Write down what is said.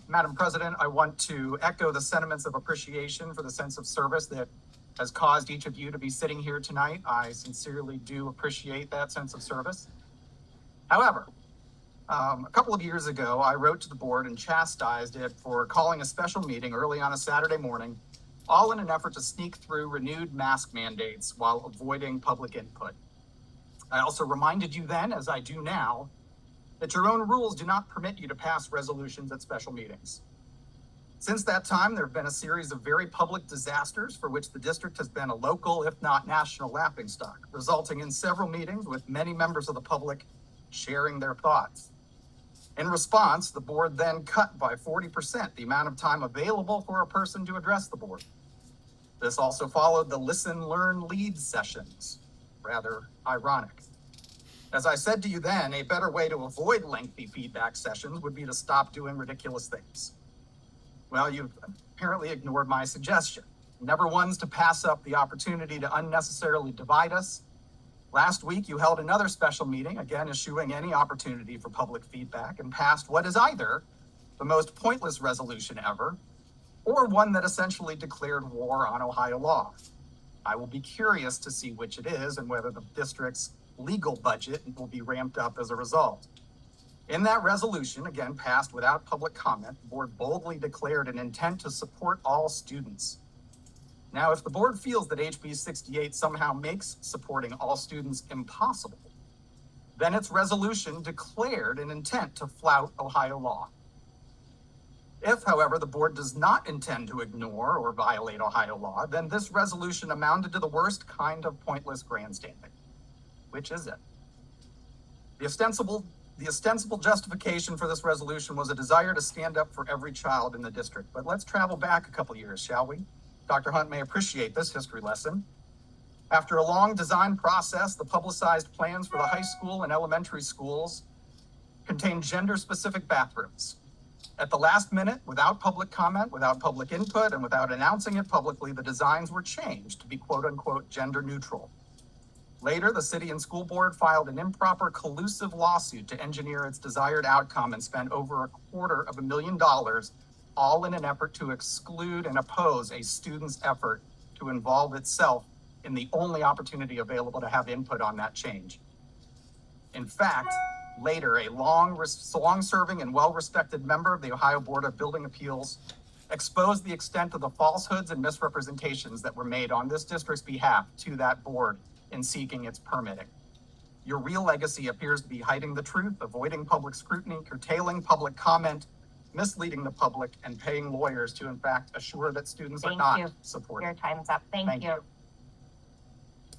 Madam President, I want to echo the sentiments of appreciation for the sense of service that has caused each of you to be sitting here tonight. I sincerely do appreciate that sense of service. However, a couple of years ago, I wrote to the board and chastised it for calling a special meeting early on a Saturday morning, all in an effort to sneak through renewed mask mandates while avoiding public input. I also reminded you then, as I do now, that your own rules do not permit you to pass resolutions at special meetings. Since that time, there have been a series of very public disasters for which the district has been a local, if not national, laughingstock, resulting in several meetings with many members of the public sharing their thoughts. In response, the board then cut by 40% the amount of time available for a person to address the board. This also followed the listen, learn, lead sessions. Rather ironic. As I said to you then, a better way to avoid lengthy feedback sessions would be to stop doing ridiculous things. Well, you've apparently ignored my suggestion. Never ones to pass up the opportunity to unnecessarily divide us. Last week, you held another special meeting, again eschewing any opportunity for public feedback, and passed what is either the most pointless resolution ever, or one that essentially declared war on Ohio law. I will be curious to see which it is and whether the district's legal budget will be ramped up as a result. In that resolution, again passed without public comment, the board boldly declared an intent to support all students. Now, if the board feels that HB 68 somehow makes supporting all students impossible, then its resolution declared an intent to flout Ohio law. If, however, the board does not intend to ignore or violate Ohio law, then this resolution amounted to the worst kind of pointless grandstanding. Which is it? The ostensible justification for this resolution was a desire to stand up for every child in the district. But let's travel back a couple years, shall we? Dr. Hunt may appreciate this history lesson. After a long design process, the publicized plans for the high school and elementary schools contained gender-specific bathrooms. At the last minute, without public comment, without public input, and without announcing it publicly, the designs were changed to be quote-unquote gender neutral. Later, the city and school board filed an improper, collusive lawsuit to engineer its desired outcome and spent over $250,000, all in an effort to exclude and oppose a student's effort to involve itself in the only opportunity available to have input on that change. In fact, later, a long-serving and well-respected member of the Ohio Board of Building Appeals exposed the extent of the falsehoods and misrepresentations that were made on this district's behalf to that board in seeking its permitting. Your real legacy appears to be hiding the truth, avoiding public scrutiny, curtailing public comment, misleading the public, and paying lawyers to, in fact, assure that students are not supported. Your time is up. Thank you.